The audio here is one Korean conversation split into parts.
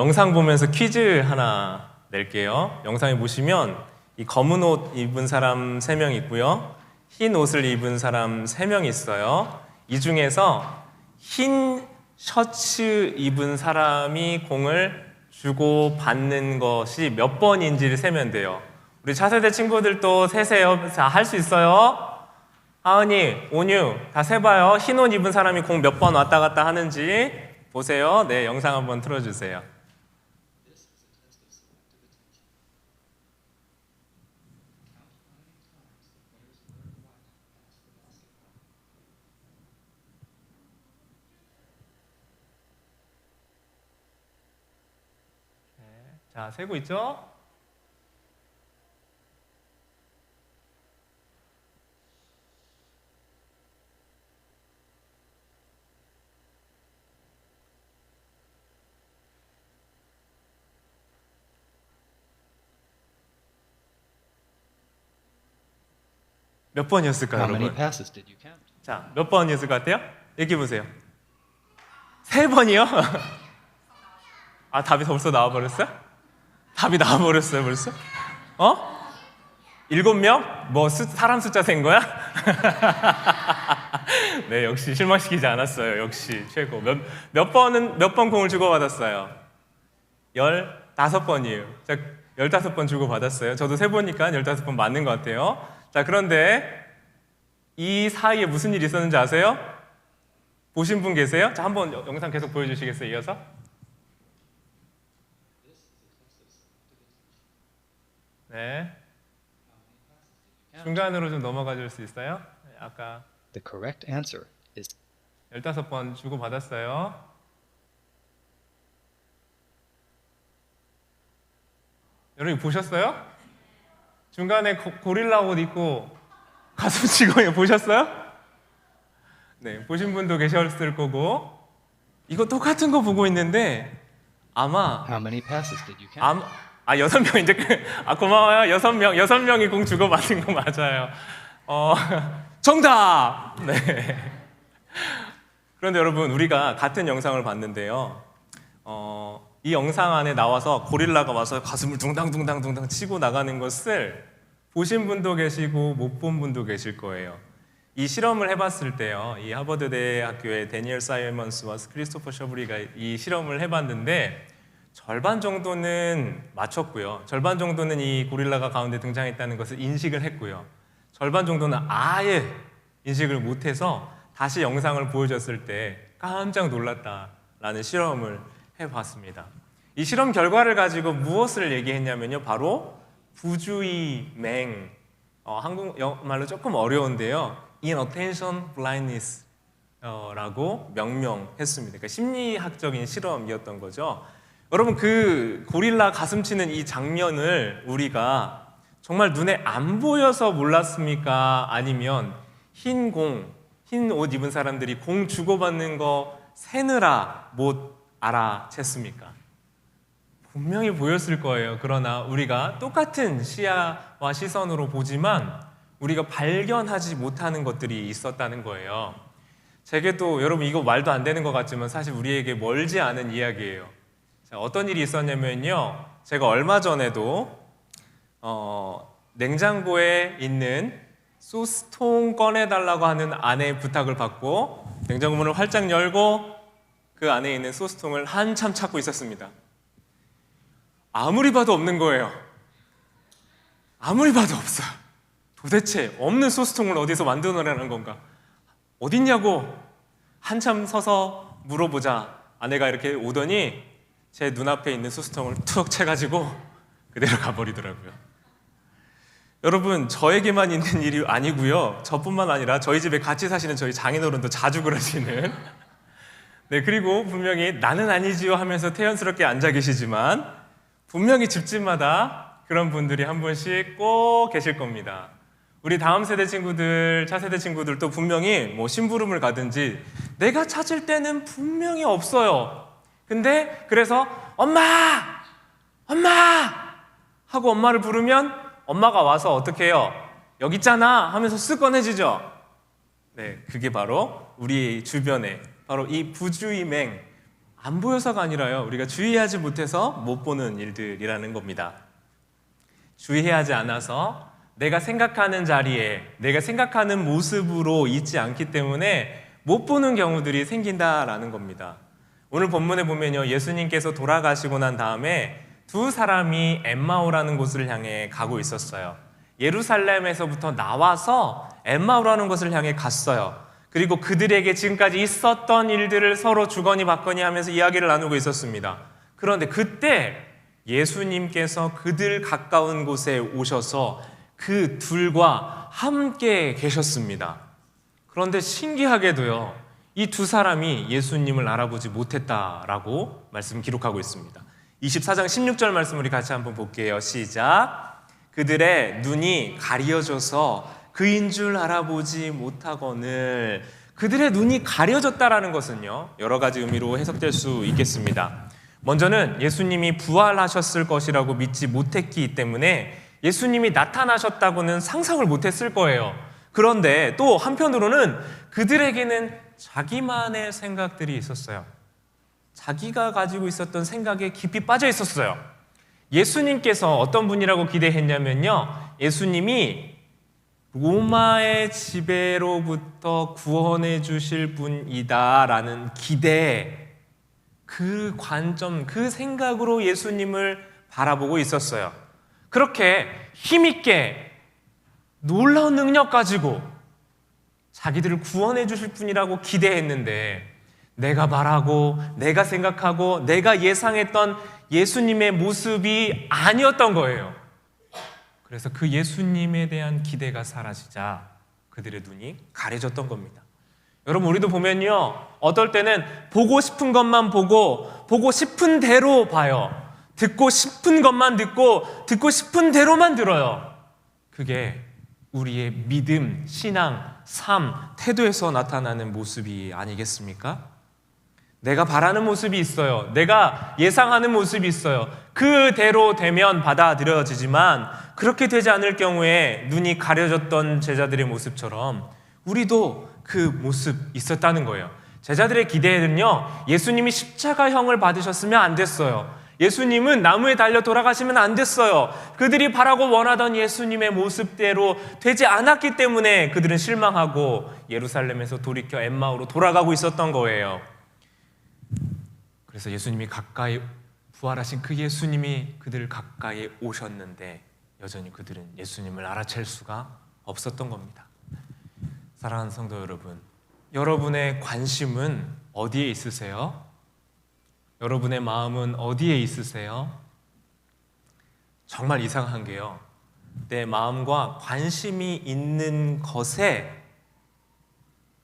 영상 보면서 퀴즈 하나 낼게요. 영상에 보시면 이 검은 옷 입은 사람 3명 있고요. 흰 옷을 입은 사람 3명 있어요. 이 중에서 흰 셔츠 입은 사람이 공을 주고 받는 것이 몇 번인지를 세면 돼요. 우리 차세대 친구들도 세세요. 자, 할 수 있어요? 하은이, 온유 다 세봐요. 흰 옷 입은 사람이 공 몇 번 왔다 갔다 하는지 보세요. 네, 영상 한번 틀어주세요. 자, 세고 있죠? 몇 번이었을까요, How many 여러분? passes did you count? 자, 몇 번이었을 것 같아요? 얘기해 보세요. 3번이요? 아, 답이 벌써 나와버렸어요? 답이 나와버렸어요, 벌써? 어? 7명? 뭐 사람 숫자 센 거야? 네, 역시 실망시키지 않았어요. 역시 최고. 몇 번 공을 주고받았어요? 15번이에요. 자, 15번 주고받았어요. 저도 세보니까 15번 맞는 것 같아요. 자, 그런데 이 사이에 무슨 일이 있었는지 아세요? 보신 분 계세요? 자, 한번 영상 계속 보여주시겠어요? 이어서? 네. 중간으로 좀 넘어가 줄 수 있어요? 아까 The correct answer is 15번 주고받았어요. 여러분 보셨어요? 중간에 고릴라 옷 입고 가슴 치고 보셨어요? 네, 보신 분도 계셨을 거고. 이거 똑같은 거 보고 있는데 아마 how many passes did you count? 6명 이제 고마워요. 6명이 공 주고받은 거 맞아요. 정답! 네. 그런데 여러분, 우리가 같은 영상을 봤는데요. 이 영상 안에 나와서 고릴라가 와서 가슴을 둥당둥당둥당 치고 나가는 것을 보신 분도 계시고 못 본 분도 계실 거예요. 이 실험을 해봤을 때요, 이 하버드 대학교의 데니얼 사이먼스와 크리스토퍼 셔브리가 이 실험을 해봤는데 절반 정도는 맞췄고요. 절반 정도는 이 고릴라가 가운데 등장했다는 것을 인식을 했고요. 절반 정도는 아예 인식을 못해서 다시 영상을 보여줬을 때 깜짝 놀랐다라는 실험을 해봤습니다. 이 실험 결과를 가지고 무엇을 얘기했냐면요, 바로 부주의맹, 한국말로 조금 어려운데요, inattention blindness 라고 명명했습니다. 그러니까 심리학적인 실험이었던 거죠. 여러분, 그 고릴라 가슴 치는 이 장면을 우리가 정말 눈에 안 보여서 몰랐습니까? 아니면 흰 옷 입은 사람들이 공 주고받는 거 세느라 못 알아챘습니까? 분명히 보였을 거예요. 그러나 우리가 똑같은 시야와 시선으로 보지만 우리가 발견하지 못하는 것들이 있었다는 거예요. 제게도, 여러분 이거 말도 안 되는 것 같지만 사실 우리에게 멀지 않은 이야기예요. 자, 어떤 일이 있었냐면요, 제가 얼마 전에도 냉장고에 있는 소스통 꺼내달라고 하는 아내의 부탁을 받고 냉장고 문을 활짝 열고 그 안에 있는 소스통을 한참 찾고 있었습니다. 아무리 봐도 없는 거예요. 아무리 봐도 없어요. 도대체 없는 소스통을 어디서 만드느라는 건가? 어딨냐고 한참 서서 물어보자 아내가 이렇게 오더니 제 눈앞에 있는 소스통을 툭 채가지고 그대로 가버리더라고요. 여러분, 저에게만 있는 일이 아니고요, 저뿐만 아니라 저희 집에 같이 사시는 저희 장인어른도 자주 그러시는, 네, 그리고 분명히 나는 아니지요 하면서 태연스럽게 앉아 계시지만 분명히 집집마다 그런 분들이 한 분씩 꼭 계실 겁니다. 우리 다음 세대 친구들, 차세대 친구들도 분명히 뭐 심부름을 가든지 내가 찾을 때는 분명히 없어요. 근데 그래서 엄마! 하고 엄마를 부르면 엄마가 와서 어떻게 해요? 여기 있잖아 하면서 쓱 꺼내지죠. 네, 그게 바로 우리 주변에 바로 이 부주의맹, 안 보여서가 아니라요. 우리가 주의하지 못해서 못 보는 일들이라는 겁니다. 주의하지 않아서 내가 생각하는 자리에 내가 생각하는 모습으로 있지 않기 때문에 못 보는 경우들이 생긴다라는 겁니다. 오늘 본문에 보면요, 예수님께서 돌아가시고 난 다음에 두 사람이 엠마오라는 곳을 향해 가고 있었어요. 예루살렘에서부터 나와서 엠마오라는 곳을 향해 갔어요. 그리고 그들에게 지금까지 있었던 일들을 서로 주거니 받거니 하면서 이야기를 나누고 있었습니다. 그런데 그때 예수님께서 그들 가까운 곳에 오셔서 그 둘과 함께 계셨습니다. 그런데 신기하게도요, 이 두 사람이 예수님을 알아보지 못했다라고 말씀 기록하고 있습니다. 24장 16절 말씀 우리 같이 한번 볼게요. 시작. 그들의 눈이 가려져서 그인 줄 알아보지 못하거늘. 그들의 눈이 가려졌다라는 것은요, 여러 가지 의미로 해석될 수 있겠습니다. 먼저는 예수님이 부활하셨을 것이라고 믿지 못했기 때문에 예수님이 나타나셨다고는 상상을 못했을 거예요. 그런데 또 한편으로는 그들에게는 자기만의 생각들이 있었어요. 자기가 가지고 있었던 생각에 깊이 빠져 있었어요. 예수님께서 어떤 분이라고 기대했냐면요, 예수님이 로마의 지배로부터 구원해 주실 분이다라는 기대, 그 관점, 그 생각으로 예수님을 바라보고 있었어요. 그렇게 힘있게 놀라운 능력 가지고 자기들을 구원해 주실 분이라고 기대했는데 내가 말하고 내가 생각하고 내가 예상했던 예수님의 모습이 아니었던 거예요. 그래서 그 예수님에 대한 기대가 사라지자 그들의 눈이 가려졌던 겁니다. 여러분, 우리도 보면요, 어떨 때는 보고 싶은 것만 보고 싶은 대로 봐요. 듣고 싶은 것만 듣고 싶은 대로만 들어요. 그게 우리의 믿음, 신앙, 삶, 태도에서 나타나는 모습이 아니겠습니까? 내가 바라는 모습이 있어요. 내가 예상하는 모습이 있어요. 그대로 되면 받아들여지지만 그렇게 되지 않을 경우에 눈이 가려졌던 제자들의 모습처럼 우리도 그 모습 있었다는 거예요. 제자들의 기대는요, 예수님이 십자가형을 받으셨으면 안 됐어요. 예수님은 나무에 달려 돌아가시면 안 됐어요. 그들이 바라고 원하던 예수님의 모습대로 되지 않았기 때문에 그들은 실망하고 예루살렘에서 돌이켜 엠마오로 돌아가고 있었던 거예요. 그래서 예수님이 가까이 부활하신 그 예수님이 그들 가까이 오셨는데 여전히 그들은 예수님을 알아챌 수가 없었던 겁니다. 사랑하는 성도 여러분, 여러분의 관심은 어디에 있으세요? 여러분의 마음은 어디에 있으세요? 정말 이상한 게요, 내 마음과 관심이 있는 것에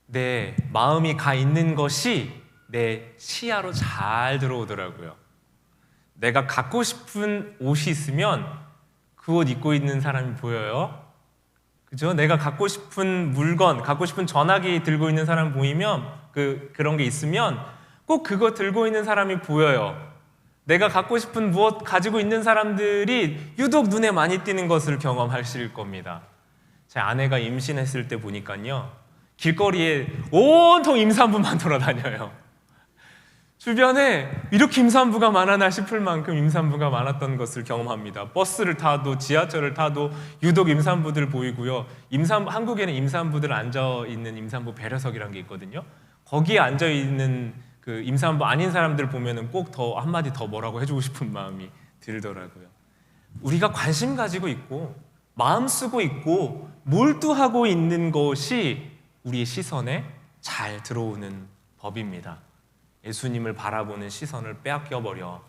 내 마음이 가 있는 것이 내 시야로 잘 들어오더라고요. 내가 갖고 싶은 옷이 있으면 그 옷 입고 있는 사람이 보여요. 그죠? 내가 갖고 싶은 물건, 갖고 싶은 전화기 들고 있는 사람 보이면 그런 게 있으면 꼭 그거 들고 있는 사람이 보여요. 내가 갖고 싶은 무엇 가지고 있는 사람들이 유독 눈에 많이 띄는 것을 경험하실 겁니다. 제 아내가 임신했을 때 보니까요, 길거리에 온통 임산부만 돌아다녀요. 주변에 이렇게 임산부가 많았나 싶을 만큼 임산부가 많았던 것을 경험합니다. 버스를 타도 지하철을 타도 유독 임산부들 보이고요. 한국에는 임산부들 앉아있는 임산부 배려석이라는 게 있거든요. 거기에 앉아있는 그 임산부 아닌 사람들 보면은 꼭 더 한마디 더 뭐라고 해주고 싶은 마음이 들더라고요. 우리가 관심 가지고 있고 마음 쓰고 있고 몰두하고 있는 것이 우리의 시선에 잘 들어오는 법입니다. 예수님을 바라보는 시선을 빼앗겨버려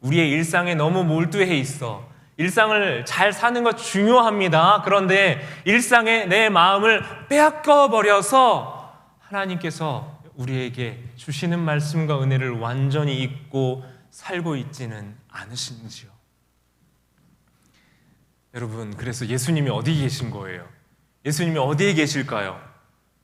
우리의 일상에 너무 몰두해 있어. 일상을 잘 사는 것 중요합니다. 그런데 일상에 내 마음을 빼앗겨버려서 하나님께서 우리에게 주시는 말씀과 은혜를 완전히 잊고 살고 있지는 않으신지요? 여러분, 그래서 예수님이 어디 계신 거예요? 예수님이 어디에 계실까요?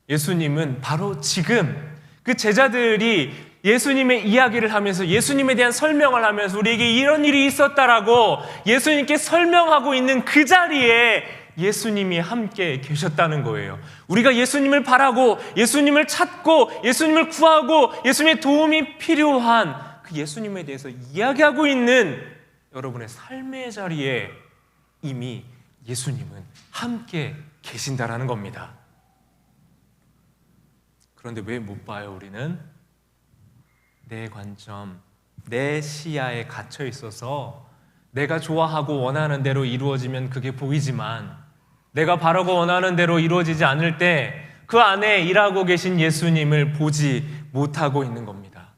예수님은 바로 지금 그 제자들이 예수님의 이야기를 하면서 예수님에 대한 설명을 하면서 우리에게 이런 일이 있었다라고 예수님께 설명하고 있는 그 자리에 예수님이 함께 계셨다는 거예요. 우리가 예수님을 바라고 예수님을 찾고 예수님을 구하고 예수님의 도움이 필요한 그 예수님에 대해서 이야기하고 있는 여러분의 삶의 자리에 이미 예수님은 함께 계신다라는 겁니다. 그런데 왜 못 봐요, 우리는? 내 관점, 내 시야에 갇혀 있어서 내가 좋아하고 원하는 대로 이루어지면 그게 보이지만 내가 바라고 원하는 대로 이루어지지 않을 때 그 안에 일하고 계신 예수님을 보지 못하고 있는 겁니다.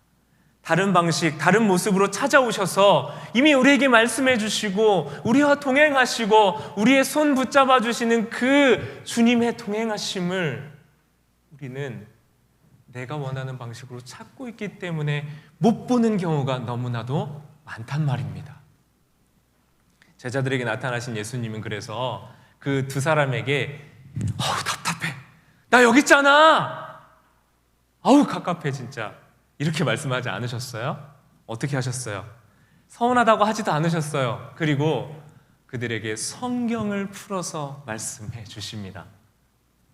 다른 방식, 다른 모습으로 찾아오셔서 이미 우리에게 말씀해 주시고 우리와 동행하시고 우리의 손 붙잡아 주시는 그 주님의 동행하심을 우리는 내가 원하는 방식으로 찾고 있기 때문에 못 보는 경우가 너무나도 많단 말입니다. 제자들에게 나타나신 예수님은 그래서 그 두 사람에게 답답해. 나 여기 있잖아. 갑갑해 진짜. 이렇게 말씀하지 않으셨어요? 어떻게 하셨어요? 서운하다고 하지도 않으셨어요. 그리고 그들에게 성경을 풀어서 말씀해 주십니다.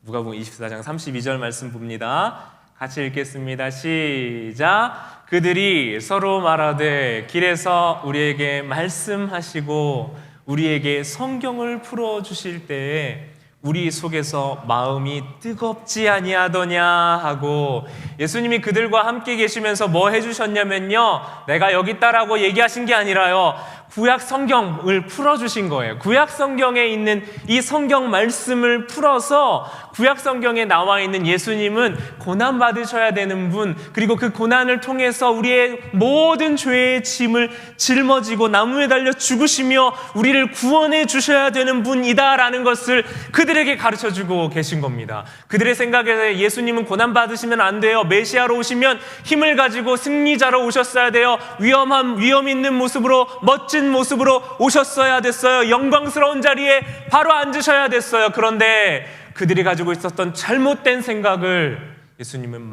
누가복음 24장 32절 말씀 봅니다. 같이 읽겠습니다. 시작. 그들이 서로 말하되 길에서 우리에게 말씀하시고 우리에게 성경을 풀어주실 때에 우리 속에서 마음이 뜨겁지 아니하더냐 하고, 예수님이 그들과 함께 계시면서 뭐 해주셨냐면요, 내가 여기 있다라고 얘기하신 게 아니라요, 구약 성경을 풀어주신 거예요. 구약 성경에 있는 이 성경 말씀을 풀어서 구약 성경에 나와 있는 예수님은 고난 받으셔야 되는 분, 그리고 그 고난을 통해서 우리의 모든 죄의 짐을 짊어지고 나무에 달려 죽으시며 우리를 구원해 주셔야 되는 분이다라는 것을 그들에게 가르쳐주고 계신 겁니다. 그들의 생각에 예수님은 고난 받으시면 안 돼요. 메시아로 오시면 힘을 가지고 승리자로 오셨어야 돼요. 위험 있는 모습으로, 멋진 모습으로 오셨어야 됐어요. 영광스러운 자리에 바로 앉으셔야 됐어요. 그런데 그들이 가지고 있었던 잘못된 생각을 예수님은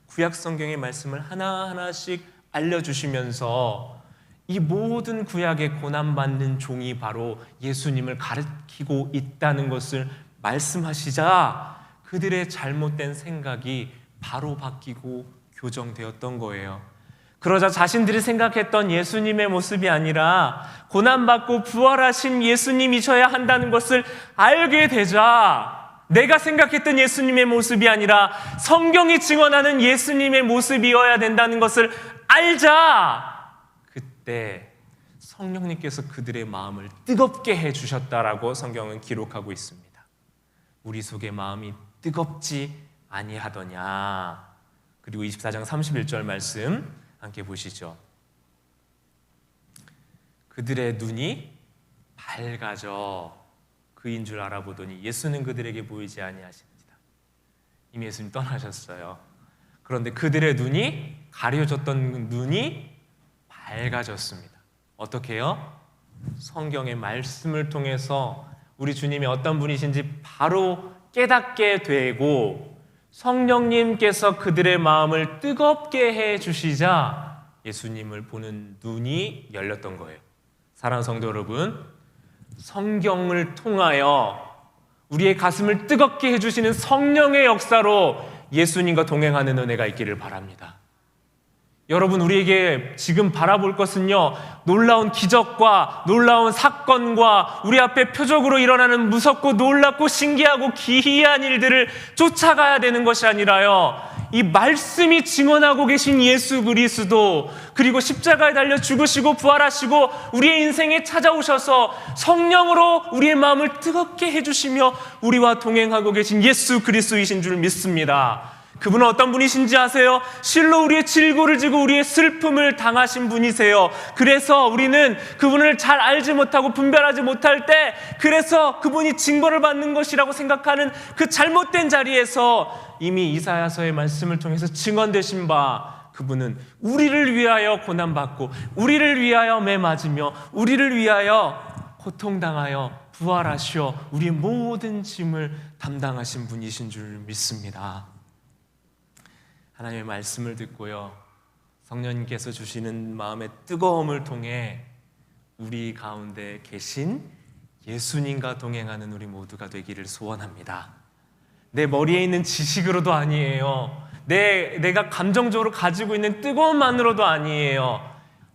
구약 성경의 말씀을 하나하나씩 알려주시면서 이 모든 구약의 고난받는 종이 바로 예수님을 가리키고 있다는 것을 말씀하시자 그들의 잘못된 생각이 바로 바뀌고 교정되었던 거예요. 그러자 자신들이 생각했던 예수님의 모습이 아니라 고난받고 부활하신 예수님이셔야 한다는 것을 알게 되자, 내가 생각했던 예수님의 모습이 아니라 성경이 증언하는 예수님의 모습이어야 된다는 것을 알자, 그때 성령님께서 그들의 마음을 뜨겁게 해주셨다라고 성경은 기록하고 있습니다. 우리 속의 마음이 뜨겁지 아니하더냐. 그리고 24장 31절 말씀 함께 보시죠. 그들의 눈이 밝아져 그인 줄 알아보더니 예수는 그들에게 보이지 아니하시니라. 이미 예수님 떠나셨어요. 그런데 그들의 눈이 가려졌던 눈이 밝아졌습니다. 어떻게 해요? 성경의 말씀을 통해서 우리 주님이 어떤 분이신지 바로 깨닫게 되고 성령님께서 그들의 마음을 뜨겁게 해주시자 예수님을 보는 눈이 열렸던 거예요. 사랑하는 성도 여러분, 성경을 통하여 우리의 가슴을 뜨겁게 해주시는 성령의 역사로 예수님과 동행하는 은혜가 있기를 바랍니다. 여러분, 우리에게 지금 바라볼 것은요, 놀라운 기적과 놀라운 사건과 우리 앞에 표적으로 일어나는 무섭고 놀랍고 신기하고 기이한 일들을 쫓아가야 되는 것이 아니라요, 이 말씀이 증언하고 계신 예수 그리스도, 그리고 십자가에 달려 죽으시고 부활하시고 우리의 인생에 찾아오셔서 성령으로 우리의 마음을 뜨겁게 해주시며 우리와 동행하고 계신 예수 그리스도이신 줄 믿습니다. 그분은 어떤 분이신지 아세요? 실로 우리의 질고를 지고 우리의 슬픔을 당하신 분이세요. 그래서 우리는 그분을 잘 알지 못하고 분별하지 못할 때, 그래서 그분이 징벌을 받는 것이라고 생각하는 그 잘못된 자리에서 이미 이사야서의 말씀을 통해서 증언되신 바, 그분은 우리를 위하여 고난받고 우리를 위하여 매 맞으며 우리를 위하여 고통당하여 부활하시어 우리의 모든 짐을 담당하신 분이신 줄 믿습니다. 하나님의 말씀을 듣고요, 성령님께서 주시는 마음의 뜨거움을 통해 우리 가운데 계신 예수님과 동행하는 우리 모두가 되기를 소원합니다. 내 머리에 있는 지식으로도 아니에요. 내가 감정적으로 가지고 있는 뜨거움만으로도 아니에요.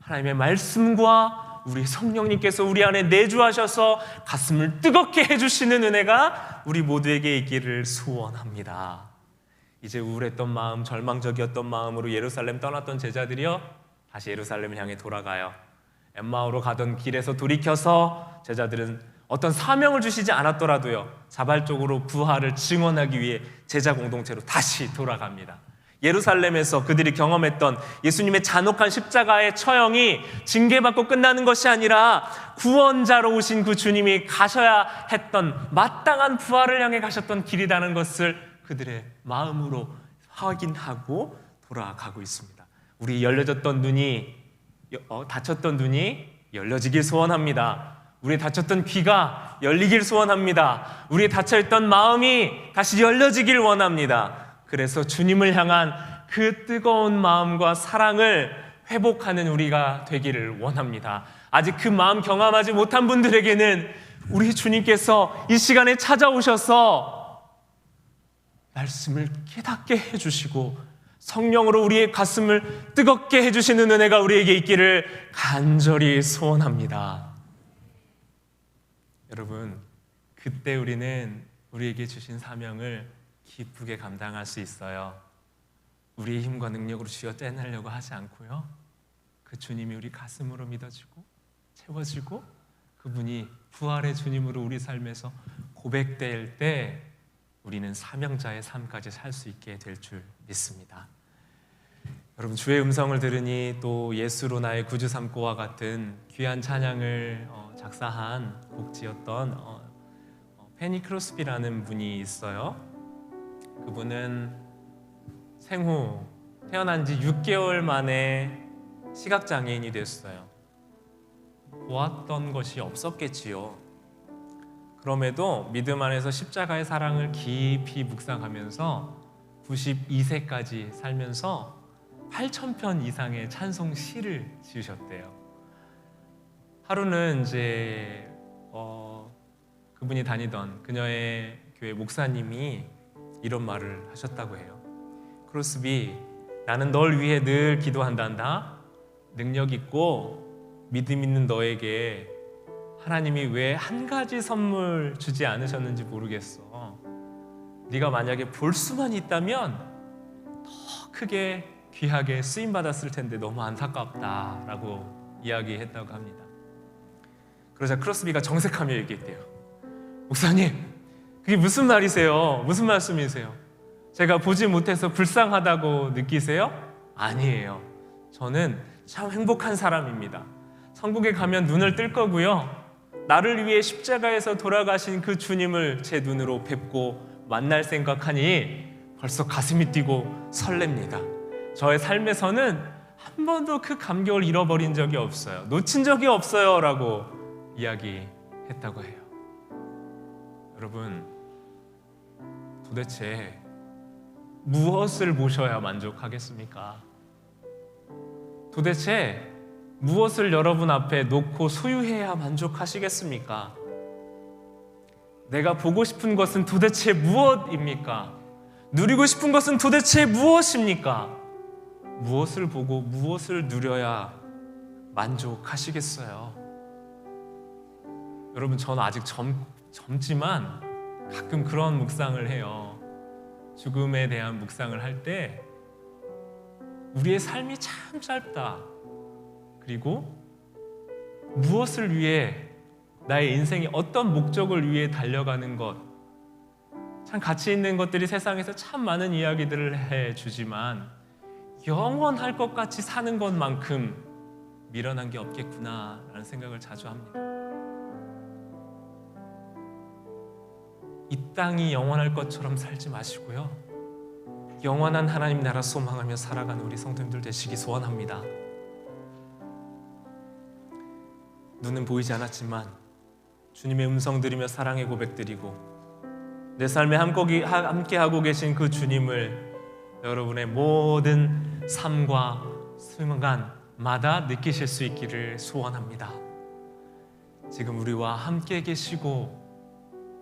하나님의 말씀과 우리 성령님께서 우리 안에 내주하셔서 가슴을 뜨겁게 해주시는 은혜가 우리 모두에게 있기를 소원합니다. 이제 우울했던 마음, 절망적이었던 마음으로 예루살렘 떠났던 제자들이요, 다시 예루살렘을 향해 돌아가요. 엠마오로 가던 길에서 돌이켜서 제자들은 어떤 사명을 주시지 않았더라도요, 자발적으로 부활을 증언하기 위해 제자 공동체로 다시 돌아갑니다. 예루살렘에서 그들이 경험했던 예수님의 잔혹한 십자가의 처형이 징계받고 끝나는 것이 아니라 구원자로 오신 그 주님이 가셔야 했던 마땅한 부활을 향해 가셨던 길이라는 것을 그들의 마음으로 확인하고 돌아가고 있습니다. 우리 열려졌던 눈이 닫혔던 눈이 열려지길 소원합니다. 우리 닫혔던 귀가 열리길 소원합니다. 우리 닫혀있던 마음이 다시 열려지길 원합니다. 그래서 주님을 향한 그 뜨거운 마음과 사랑을 회복하는 우리가 되기를 원합니다. 아직 그 마음 경험하지 못한 분들에게는 우리 주님께서 이 시간에 찾아오셔서 말씀을 깨닫게 해주시고 성령으로 우리의 가슴을 뜨겁게 해주시는 은혜가 우리에게 있기를 간절히 소원합니다. 여러분, 그때 우리는 우리에게 주신 사명을 기쁘게 감당할 수 있어요. 우리의 힘과 능력으로 쥐어짜내려고 하지 않고요, 그 주님이 우리 가슴으로 믿어지고 채워지고 그분이 부활의 주님으로 우리 삶에서 고백될 때 우리는 사명자의 삶까지 살 수 있게 될 줄 믿습니다. 여러분, 주의 음성을 들으니 또 예수로 나의 구주 삼고와 같은 귀한 찬양을 작사한 곡지였던 페니 크로스비라는 분이 있어요. 그분은 생후 태어난 지 6개월 만에 시각장애인이 됐어요. 보았던 것이 없었겠지요. 그럼에도 믿음 안에서 십자가의 사랑을 깊이 묵상하면서 92세까지 살면서 8,000편 이상의 찬송 시를 지으셨대요. 하루는 이제 그분이 다니던 그녀의 교회 목사님이 이런 말을 하셨다고 해요. 크로스비, 나는 널 위해 늘 기도한단다. 능력 있고 믿음 있는 너에게 하나님이 왜 한 가지 선물 주지 않으셨는지 모르겠어. 네가 만약에 볼 수만 있다면 더 크게 귀하게 쓰임 받았을 텐데 너무 안타깝다라고 이야기했다고 합니다. 그러자 크로스비가 정색하며 얘기했대요. 목사님, 그게 무슨 말이세요? 무슨 말씀이세요? 제가 보지 못해서 불쌍하다고 느끼세요? 아니에요. 저는 참 행복한 사람입니다. 천국에 가면 눈을 뜰 거고요, 나를 위해 십자가에서 돌아가신 그 주님을 제 눈으로 뵙고 만날 생각하니 벌써 가슴이 뛰고 설렙니다. 저의 삶에서는 한 번도 그 감격을 잃어버린 적이 없어요. 놓친 적이 없어요 라고 이야기했다고 해요. 여러분, 도대체 무엇을 보셔야 만족하겠습니까? 도대체 무엇을 여러분 앞에 놓고 소유해야 만족하시겠습니까? 내가 보고 싶은 것은 도대체 무엇입니까? 누리고 싶은 것은 도대체 무엇입니까? 무엇을 보고 무엇을 누려야 만족하시겠어요? 여러분, 저는 아직 젊지만 가끔 그런 묵상을 해요. 죽음에 대한 묵상을 할 때 우리의 삶이 참 짧다. 그리고 무엇을 위해, 나의 인생이 어떤 목적을 위해 달려가는 것, 참 가치 있는 것들이 세상에서 참 많은 이야기들을 해주지만 영원할 것 같이 사는 것만큼 미련한 게 없겠구나라는 생각을 자주 합니다. 이 땅이 영원할 것처럼 살지 마시고요, 영원한 하나님 나라 소망하며 살아가는 우리 성도님들 되시기 소원합니다. 눈은 보이지 않았지만 주님의 음성 들으며 사랑의 고백 드리고 내 삶에 함께하고 계신 그 주님을 여러분의 모든 삶과 순간마다 느끼실 수 있기를 소원합니다. 지금 우리와 함께 계시고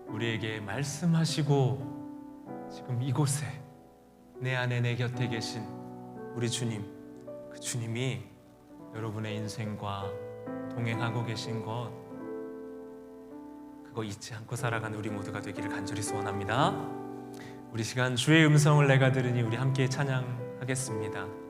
우리에게 말씀하시고 지금 이곳에 내 안에 내 곁에 계신 우리 주님, 그 주님이 여러분의 인생과 동행하고 계신 것, 그거 잊지 않고 살아가는 우리 모두가 되기를 간절히 소원합니다. 우리 시간 주의 음성을 내가 들으니 우리 함께 찬양하겠습니다.